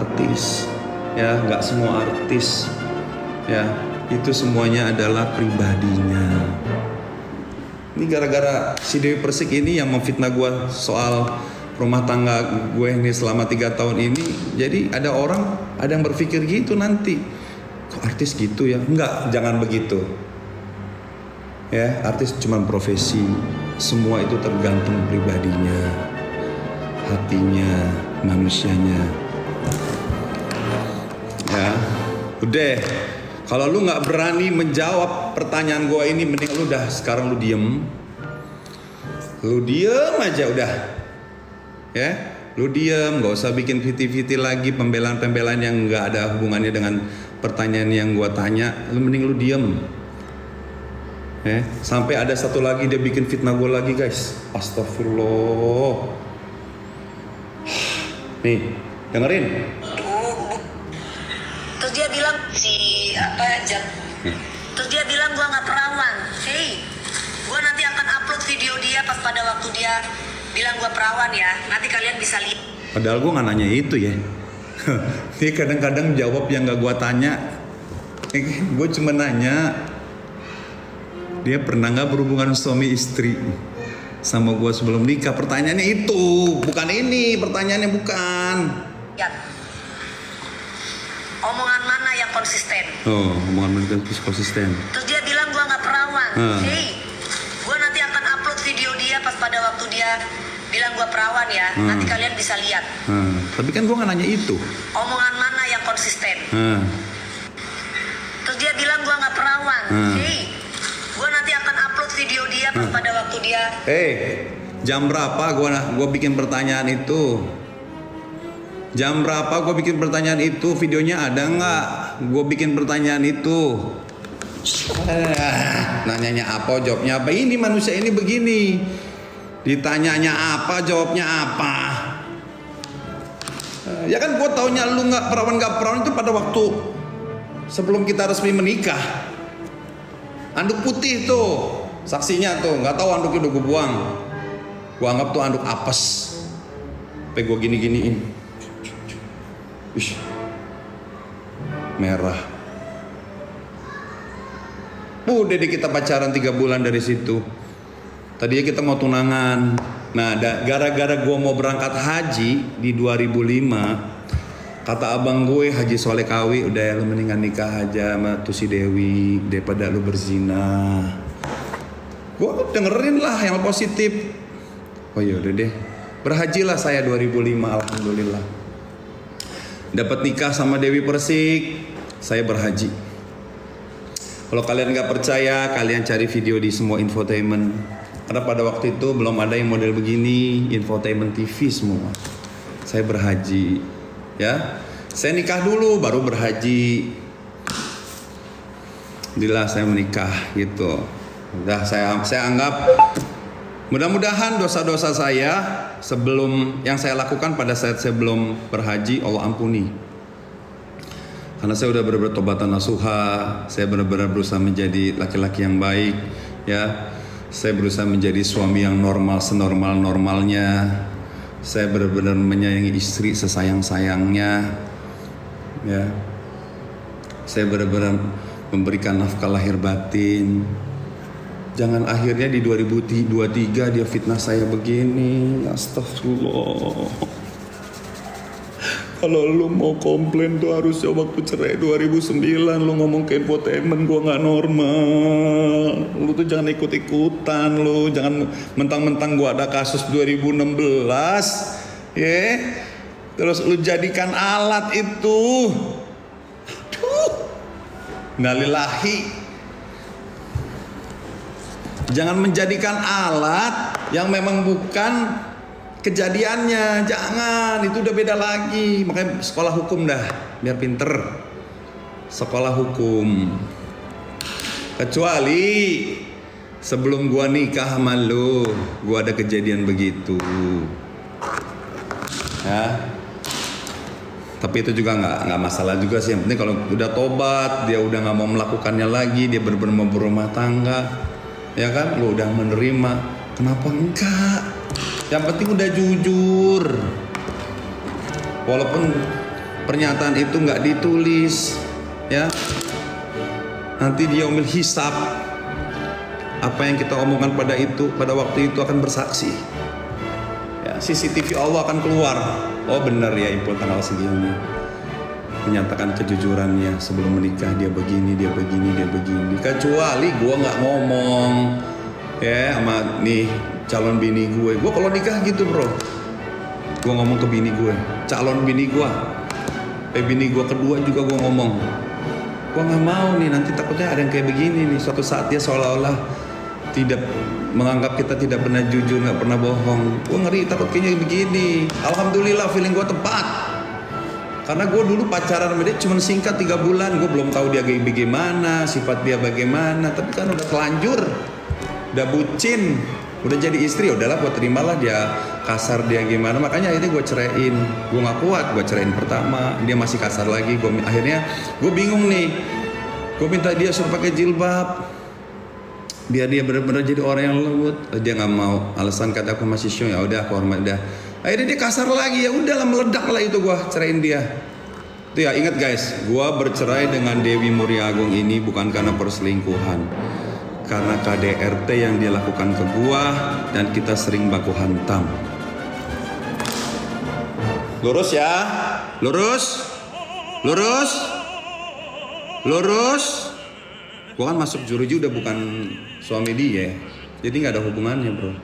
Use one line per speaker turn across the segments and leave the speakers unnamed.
artis, ya nggak semua artis, ya itu semuanya adalah pribadinya. Ini gara-gara si Dewi Persik ini yang memfitnah gue soal rumah tangga gue ini selama 3 tahun ini. Jadi ada yang berpikir gitu nanti, kok artis gitu ya? Enggak, jangan begitu. Ya, artis cuma profesi. Semua itu tergantung pribadinya, hatinya, manusianya. Ya, udah. Kalau lu nggak berani menjawab pertanyaan gue ini, mending lu udah sekarang lu diem aja udah, ya, lu diem, nggak usah bikin fiti-fiti lagi pembelaan yang nggak ada hubungannya dengan pertanyaan yang gue tanya. Lu mending lu diem, ya. Sampai ada satu lagi dia bikin fitnah gue lagi, guys. Astagfirullah. Nih, dengerin.
Terus dia bilang terus dia bilang gue nggak perawan. Hey, gue nanti akan upload video dia pas pada waktu dia bilang gue perawan ya. Nanti kalian bisa lihat.
Padahal gue nggak nanya itu ya. Dia kadang-kadang jawab yang nggak gue tanya. Gue cuma nanya, dia pernah nggak berhubungan suami istri sama gue sebelum nikah? Pertanyaannya itu, bukan ini. Pertanyaannya bukan.
Ya. Omongan mana yang konsisten?
Oh, omongan mana konsisten?
Terus dia bilang gue nggak perawan. Hey, gue nanti akan upload video dia pas pada waktu dia bilang gue perawan ya. Nanti kalian bisa lihat.
Tapi kan gue nggak nanya itu.
Omongan mana yang konsisten? Terus dia bilang gue nggak perawan. Hey, gue nanti akan upload video dia pas pada waktu dia.
Jam berapa gue bikin pertanyaan itu? Jam berapa gue bikin pertanyaan itu? Videonya ada nggak? Gue bikin pertanyaan itu. Nanyanya apa, jawabnya apa? Ini manusia ini begini. Ditanyanya apa, jawabnya apa? Ya kan gue taunya lu nggak perawan itu pada waktu sebelum kita resmi menikah. Anduk putih tuh, saksinya tuh. Nggak tahu anduknya udah gue buang. Gue anggap tuh anduk apes. Sampai gue gini-giniin. Merah. Udah deh kita pacaran 3 bulan dari situ. Tadinya kita mau tunangan. Nah, gara-gara gue mau berangkat haji di 2005, kata abang gue Haji Soleh Kawi, udah lu mendingan nikah aja sama tuh si Dewi daripada lu berzina. Gue dengerin lah yang positif. Oh iya udah deh, berhajilah saya 2005, alhamdulillah. Dapat nikah sama Dewi Persik, saya berhaji. Kalau kalian nggak percaya, kalian cari video di semua infotainment. Karena pada waktu itu belum ada yang model begini, infotainment TV semua. Saya berhaji, ya. Saya nikah dulu, baru berhaji. Alhamdulillah saya menikah gitu. Udah saya anggap mudah-mudahan dosa-dosa saya sebelum yang saya lakukan pada saat saya belum berhaji Allah ampuni. Karena saya udah benar-benar tobatan nasuha, saya benar-benar berusaha menjadi laki-laki yang baik, ya. Saya berusaha menjadi suami yang normal, senormal-normalnya. Saya benar-benar menyayangi istri sesayang-sayangnya, ya. Saya benar-benar memberikan nafkah lahir batin. Jangan akhirnya di 2023 dia fitnah saya begini. Astagfirullah. Kalau lu mau komplain tuh harusnya waktu cerai 2009 lu ngomong ke infotainment gua nggak normal. Lu tuh jangan ikut-ikutan lu, jangan mentang-mentang gua ada kasus 2016, ya. Terus lu jadikan alat itu. Aduh. Innalillahi. Jangan menjadikan alat yang memang bukan kejadiannya. Jangan, itu udah beda lagi. Makanya sekolah hukum dah, biar pinter. Sekolah hukum. Kecuali sebelum gua nikah sama lu, gua ada kejadian begitu, ya. Tapi itu juga nggak masalah juga sih. Yang penting kalau udah tobat, dia udah nggak mau melakukannya lagi, dia benar-benar mau berumah tangga, ya kan? Lu udah menerima, kenapa enggak? Yang penting udah jujur. Walaupun pernyataan itu nggak ditulis, ya. Nanti dia yaumil hisab. Apa yang kita omongkan pada waktu itu akan bersaksi. Ya, CCTV Allah akan keluar. Oh benar ya, Ipul tanggal segini. Menyatakan kejujurannya sebelum menikah, dia begini. Kecuali gue nggak ngomong, ya, sama nih calon bini gue. Gue kalau nikah gitu bro, gue ngomong ke bini gue, calon bini gue, bini gue kedua juga gue ngomong, gue nggak mau nih nanti takutnya ada yang kayak begini nih. Suatu saat dia seolah-olah tidak menganggap kita tidak pernah jujur, nggak pernah bohong. Gue ngeri takut kayaknya begini. Alhamdulillah feeling gue tepat. Karena gue dulu pacaran sama dia cuma singkat 3 bulan. Gue belum tahu dia bagaimana, sifat dia bagaimana. Tapi kan udah telanjur, udah bucin, udah jadi istri. Udahlah gue terimalah dia kasar, dia gimana. Makanya akhirnya gue ceraiin. Gue nggak kuat, gue ceraiin pertama. Dia masih kasar lagi. Akhirnya gue bingung nih. Gue minta dia suruh pakai jilbab, biar dia benar-benar jadi orang yang lembut. Dia nggak mau, alasan kata aku masih show. Ya udah aku hormat dah. Akhirnya dia kasar lagi, ya udahlah meledak lah itu, gua ceraiin dia. Itu ya, ingat guys, gua bercerai dengan Dewi Muriagung ini bukan karena perselingkuhan, karena KDRT yang dia lakukan ke gua dan kita sering baku hantam. Lurus ya, lurus. Gua kan masuk juruji udah bukan suami dia, jadi nggak ada hubungannya bro.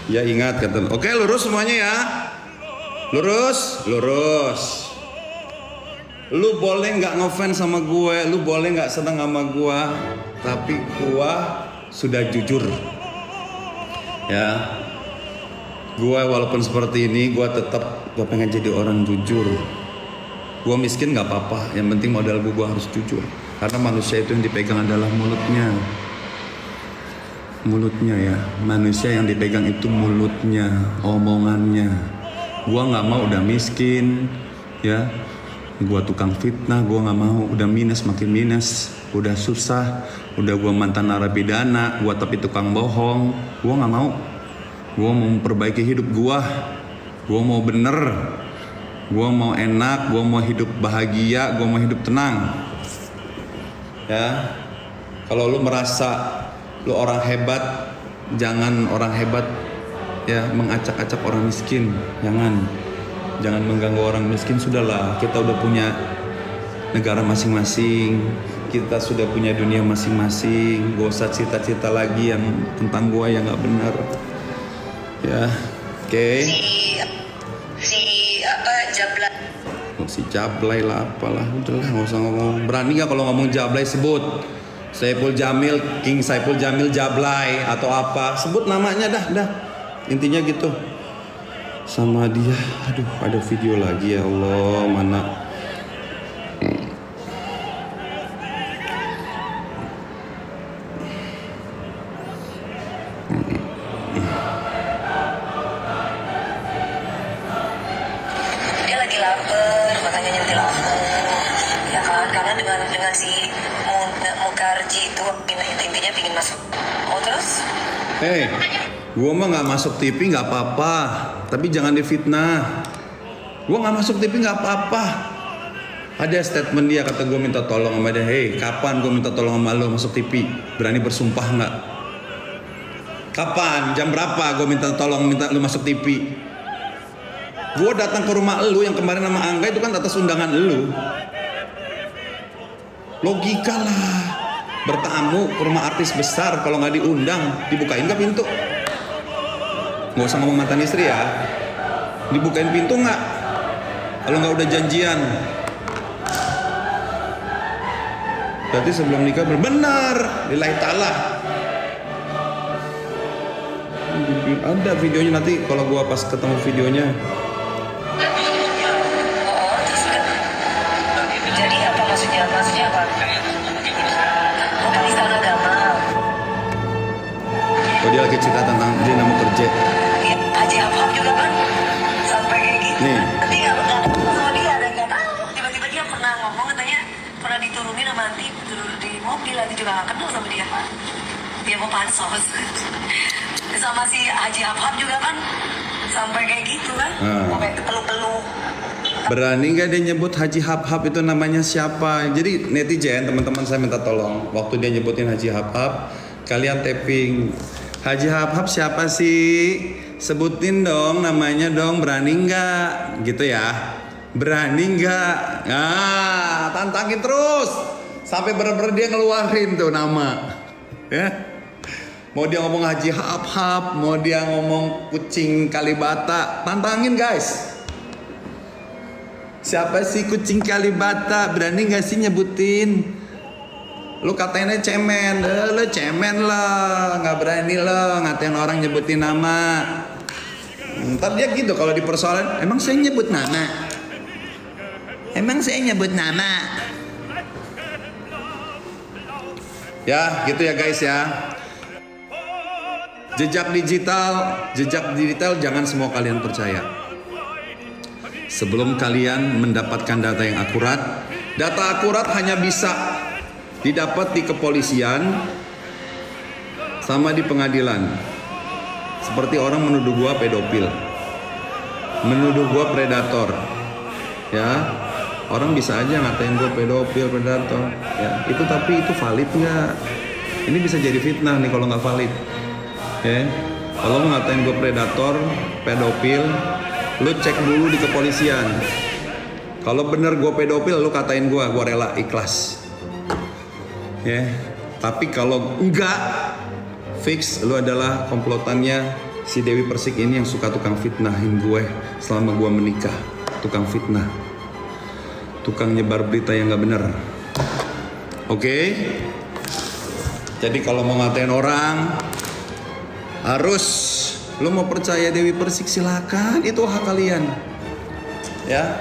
Ya ingat kata, oke lurus semuanya ya, lurus. Lu boleh nggak ngefans sama gue, lu boleh nggak senang sama gue, tapi gue sudah jujur. Ya, gue walaupun seperti ini, gue tetap gue pengen jadi orang jujur. Gue miskin nggak apa-apa, yang penting modal gue harus jujur. Karena manusia itu yang dipegang adalah mulutnya. Mulutnya ya, manusia yang dipegang itu mulutnya, omongannya. Gua nggak mau udah miskin, ya. Gua tukang fitnah, gua nggak mau udah minus makin minus, udah susah, udah gua mantan narapidana, gua tapi tukang bohong. Gua nggak mau. Gua mau memperbaiki hidup gua mau bener, gua mau enak, gua mau hidup bahagia, gua mau hidup tenang. Ya, kalau lu merasa lu orang hebat, jangan orang hebat ya mengacak-acak orang miskin. Jangan mengganggu orang miskin. Sudahlah, kita udah punya negara masing-masing, kita sudah punya dunia masing-masing. Gak usah cita-cita lagi yang tentang gua yang nggak benar. Ya, oke. Si Jablay lah apalah, udahlah nggak usah ngomong. Berani nggak kalau ngomong Jablay sebut Saiful Jamil, King Saiful Jamil Jablay atau apa, sebut namanya dah. Intinya gitu. Sama dia, aduh ada video lagi ya Allah, mana?
Dia lagi lapar, makanya nyentil aku. Ya kan, karena dengan si Mukarji itu intinya pingin masuk. Oh terus?
Gua mah nggak masuk TV nggak apa-apa, tapi jangan difitnah. Gua nggak masuk TV nggak apa-apa. Ada statement dia, kata gue minta tolong sama dia. Kapan gue minta tolong sama lo masuk TV? Berani bersumpah nggak? Kapan? Jam berapa gue minta lo masuk TV? Gue datang ke rumah lo yang kemarin sama Angga itu kan atas undangan lo. Logika lah, bertamu ke rumah artis besar, kalau nggak diundang dibukain nggak pintu? Nggak usah ngomong mantan istri ya, dibukain pintu nggak? Kalau nggak udah janjian, berarti sebelum nikah benar, lillahi ta'ala. Ada videonya nanti kalau gua pas ketemu videonya.
Jadi apa maksudnya? Maksudnya apa? Bukan istana agama.
Oh, dia lagi cerita tentang dia nggak mau kerja.
Ya, Haji Abham juga kan sampai kayak gitu.
Nih.
Nanti nggak sama dia ada nggak tahu. Tiba-tiba dia pernah ngomong katanya pernah diturunin sama Anti di mobil, Anti juga nggak kenal sama dia. Dia mau pansos. Sama si Haji Abham juga kan sampai kayak gitu kan. Sampai peluk-peluk.
Berani nggak dia nyebut Haji Hap-Hap itu namanya siapa? Jadi netizen teman-teman saya minta tolong waktu dia nyebutin Haji Hap-Hap, kalian tapping Haji Hap-Hap siapa sih? Sebutin dong namanya dong, berani nggak? Gitu ya. Berani nggak? Nah, tantangin terus sampai bener-bener dia ngeluarin tuh nama. Ya. Mau dia ngomong Haji Hap-Hap, mau dia ngomong kucing Kalibata, tantangin guys. Siapa sih kucing Kalibata? Berani gak sih nyebutin? Lu katanya cemen, lu cemen lah, nggak berani lo ngatain orang nyebutin nama. Ntar dia gitu kalau di persoalan, emang saya nyebut nama? Emang saya nyebut nama? Ya gitu ya guys ya. Jejak digital jangan semua kalian percaya. Sebelum kalian mendapatkan data yang akurat, data akurat hanya bisa didapat di kepolisian sama di pengadilan. Seperti orang menuduh gua pedofil, menuduh gua predator, ya orang bisa aja ngatain gua pedofil, predator, ya itu tapi itu valid nggak? Ini bisa jadi fitnah nih kalau nggak valid, ya. Kalau ngatain gua predator, pedofil, lu cek dulu di kepolisian. Kalau bener gue pedofil, lu katain gue rela ikhlas. Ya, tapi kalau enggak, fix lu adalah komplotannya si Dewi Persik ini yang suka tukang fitnahin gue selama gue menikah. Tukang fitnah, tukang nyebar berita yang nggak bener. Oke? Jadi kalau mau ngatain orang, harus lu mau percaya Dewi Persik silakan, itu hak kalian. Ya.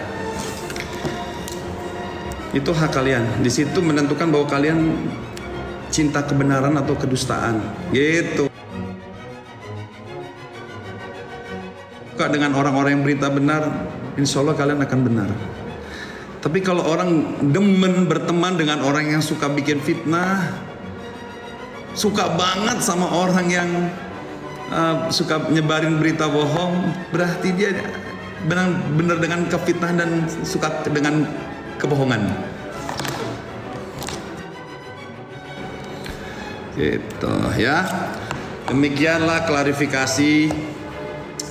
Itu hak kalian. Di situ menentukan bahwa kalian cinta kebenaran atau kedustaan. Gitu. Suka dengan orang-orang yang berita benar, insya Allah kalian akan benar. Tapi kalau orang demen berteman dengan orang yang suka bikin fitnah, suka banget sama orang yang suka nyebarin berita bohong, berarti dia benar dengan kefitnahan dan suka dengan kebohongan. Gitu ya. Demikianlah klarifikasi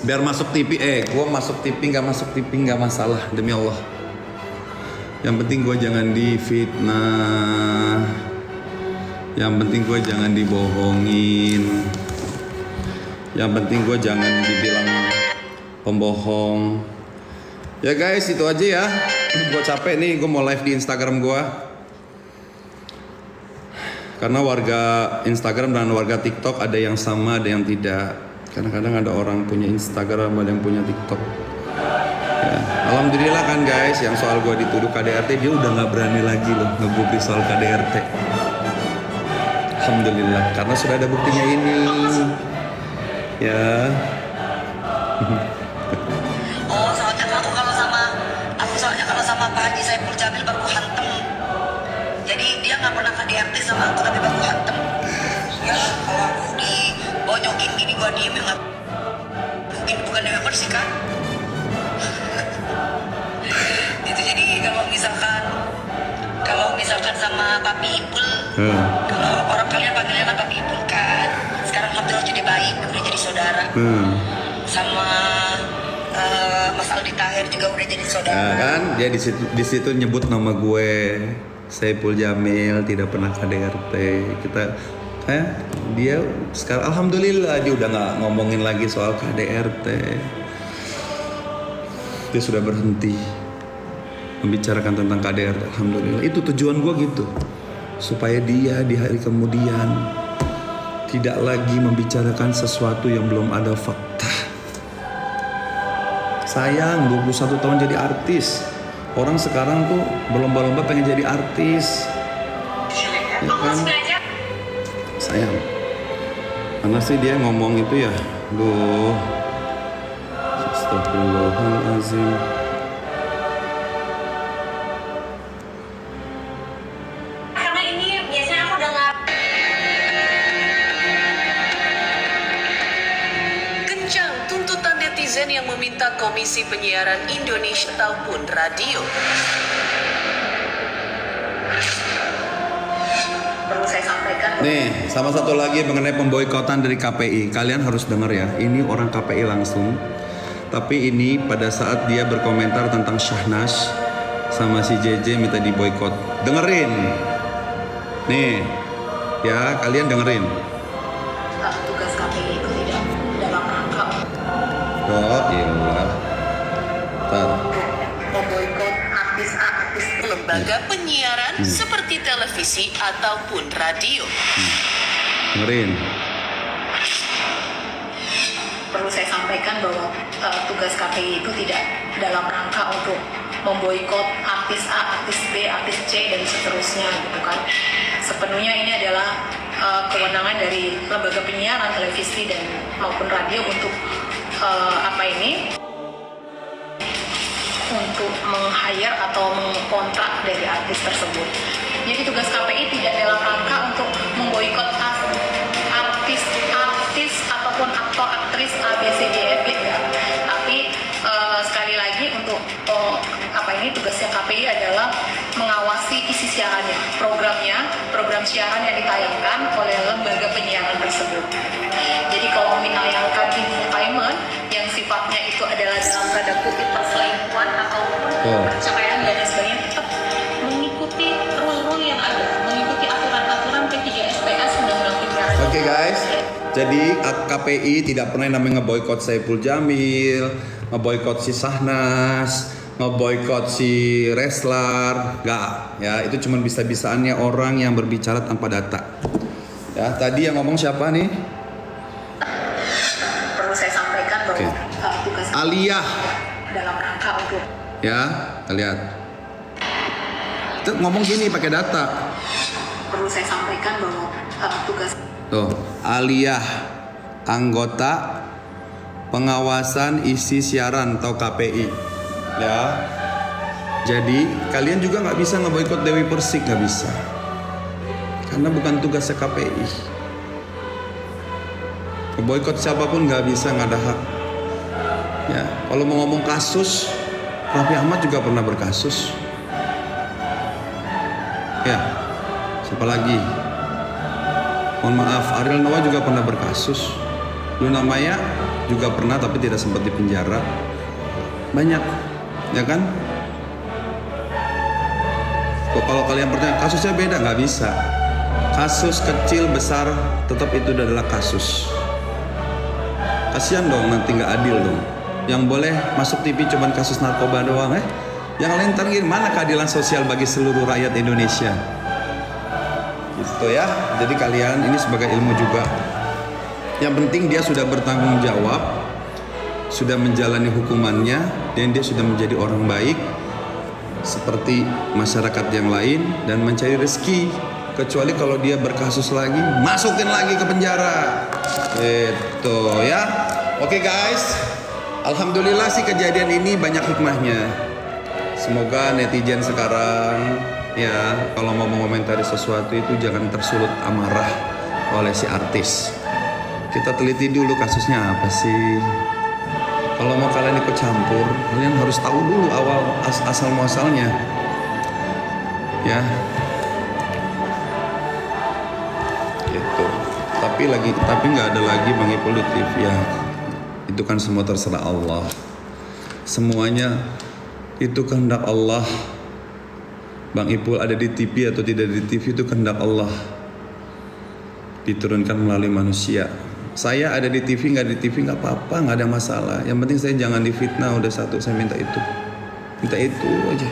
biar masuk TV. Gua masuk TV nggak masuk TV nggak masalah, demi Allah. Yang penting gua jangan difitnah. Yang penting gua jangan dibohongin. Yang penting gue jangan dibilang pembohong. Ya guys, itu aja ya. Gue capek nih, gue mau live di Instagram gue. Karena warga Instagram dan warga TikTok ada yang sama, ada yang tidak. Kadang-kadang ada orang punya Instagram, ada yang punya TikTok. Ya, alhamdulillah kan guys, yang soal gue dituduh KDRT, dia udah gak berani lagi loh nge-gubris soal KDRT. Alhamdulillah, karena sudah ada buktinya ini. Ya.
Soalnya kalau sama Pak Haji Saiful Jamil baru hantem. Jadi dia nggak pernah KDRT sama aku tapi baru hantem. Ya kalau aku dibonyokin gini gua diem nggak. Mungkin bukan Dewi Persik kan? Itu jadi kalau misalkan sama Papi Ipul, kalau orang kalian panggilnya kan Papi Ipul kan. Sekarang alhamdulillah jadi baik, udah jadi saudara. Sama Mas Aldi Tahir juga udah jadi saudara.
Nah, kan dia di situ nyebut nama gue Saiful Jamil, tidak pernah KDRT. Dia sekarang alhamdulillah dia udah nggak ngomongin lagi soal KDRT. Dia sudah berhenti membicarakan tentang KDRT. Alhamdulillah. Itu tujuan gue gitu, supaya dia di hari kemudian tidak lagi membicarakan sesuatu yang belum ada fakta. Sayang 21 tahun jadi artis. Orang sekarang tuh berlomba-lomba pengen jadi artis. Ya kan? Sayang. Karena sih dia ngomong itu ya, duh. Astagfirullahaladzim.
Karena ini biasanya aku udah nggak. Kencang tuntutan netizen yang meminta
anggota Komisi Penyiaran Indonesia ataupun radio.
Perlu saya sampaikan.
Nih, sama satu lagi mengenai pemboikotan dari KPI. Kalian harus dengar ya, ini orang KPI langsung. Tapi ini pada saat dia berkomentar tentang Syahnas sama si JJ minta diboikot. Dengerin. Nih, ya kalian dengerin.
Tugas KPI itu tidak dalam rangka
Oh iyalah. Tar.
memboikot artis-artis
Lembaga penyiaran seperti televisi ataupun radio.
Dengerin.
Perlu saya sampaikan bahwa tugas KPI itu tidak dalam rangka untuk memboikot artis A, artis B, artis C dan seterusnya gitu kan. Sepenuhnya ini adalah kewenangan dari lembaga penyiaran televisi dan maupun radio untuk untuk meng-hire atau mengkontrak dari artis tersebut. Jadi tugas KPI tidak dalam rangka untuk memboikot artis ataupun aktor aktris A, B, C, D, E, F ya. Tapi sekali lagi untuk tugasnya KPI adalah mengawasi isi siarannya, program siaran yang ditayangkan oleh lembaga penyiaran tersebut. Jadi kalau menayangkan infotainment yang sifatnya itu adalah dalam tanda kutip perselingkuhan ataupun pencapaian dan sebagainya, tetap mengikuti rule-rule yang ada, mengikuti aturan-aturan P3SPS Undang-Undang Penyiaran.
Oke guys, jadi KPI tidak pernah namanya ngeboikot Saipul Jamil, ngeboikot si Syahnas, ngeboikot si Reslar, enggak. Ya itu cuma bisa-bisaannya orang yang berbicara tanpa data. Ya tadi yang ngomong siapa nih?
Perlu saya sampaikan bahwa tugas
Aliyah.
dalam rangka untuk
Ya, lihat. Itu ngomong gini pakai data.
perlu saya sampaikan bahwa tugas
Tuh, Aliyah, anggota pengawasan isi siaran atau KPI. Ya. Jadi kalian juga nggak bisa ngeboikot Dewi Persik, nggak bisa. Karena bukan tugasnya KPI. Ngeboikot siapapun nggak bisa, nggak ada hak. Ya, kalau mau ngomong kasus, Raffi Ahmad juga pernah berkasus. Ya, siapa lagi? Mohon maaf, Ariel Noah juga pernah berkasus. Luna Maya juga pernah tapi tidak sempat dipenjara. Banyak, ya kan? Kalau kalian percaya kasusnya beda, nggak bisa. Kasus kecil besar tetap itu adalah kasus. Kasihan dong, nanti nggak adil dong. Yang boleh masuk TV cuman kasus narkoba doang, Yang lain ntar gimana keadilan sosial bagi seluruh rakyat Indonesia? Gitu ya. Jadi kalian ini sebagai ilmu juga. Yang penting dia sudah bertanggung jawab, sudah menjalani hukumannya, dan dia sudah menjadi orang baik seperti masyarakat yang lain dan mencari rezeki. Kecuali kalau dia berkasus lagi, masukin lagi ke penjara. Gitu ya. Oke guys, alhamdulillah sih kejadian ini banyak hikmahnya. Semoga netizen sekarang ya kalau mau mengomentari sesuatu itu jangan tersulut amarah oleh si artis. Kita teliti dulu kasusnya apa sih. Kalau mau kalian ikut campur, kalian harus tahu dulu awal asal muasalnya. Ya. Gitu. Tapi nggak ada lagi Bang Ipul di TV ya. Itu kan semua terserah Allah. Semuanya itu kehendak Allah. Bang Ipul ada di TV atau tidak di TV itu kehendak Allah. Diturunkan melalui manusia. Saya ada di TV nggak di TV nggak apa-apa, nggak ada masalah. Yang penting saya jangan difitnah, udah satu saya minta itu aja.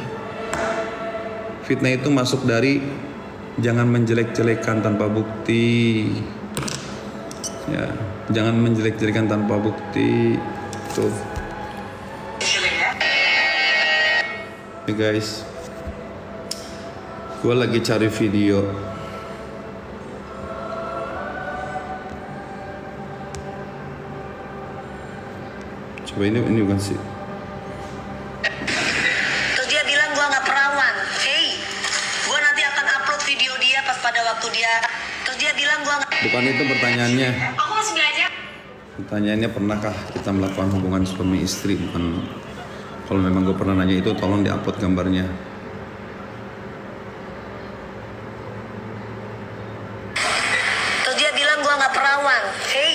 Fitnah itu masuk dari jangan menjelek-jelekan tanpa bukti. Ya, jangan menjelek-jelekan tanpa bukti. Tuh. Hey guys, gue lagi cari video. Coba ini bukan sih.
terus dia bilang gua nggak perawan. Gua nanti akan upload video dia pas pada waktu dia. Terus dia bilang gua nggak.
Bukan itu pertanyaannya.
Aku masih belajar.
Pertanyaannya, pernahkah kita melakukan hubungan suami istri? Bukan. Kalau memang gue pernah nanya itu, tolong diupload gambarnya.
Terus dia bilang gua nggak perawan. Hey,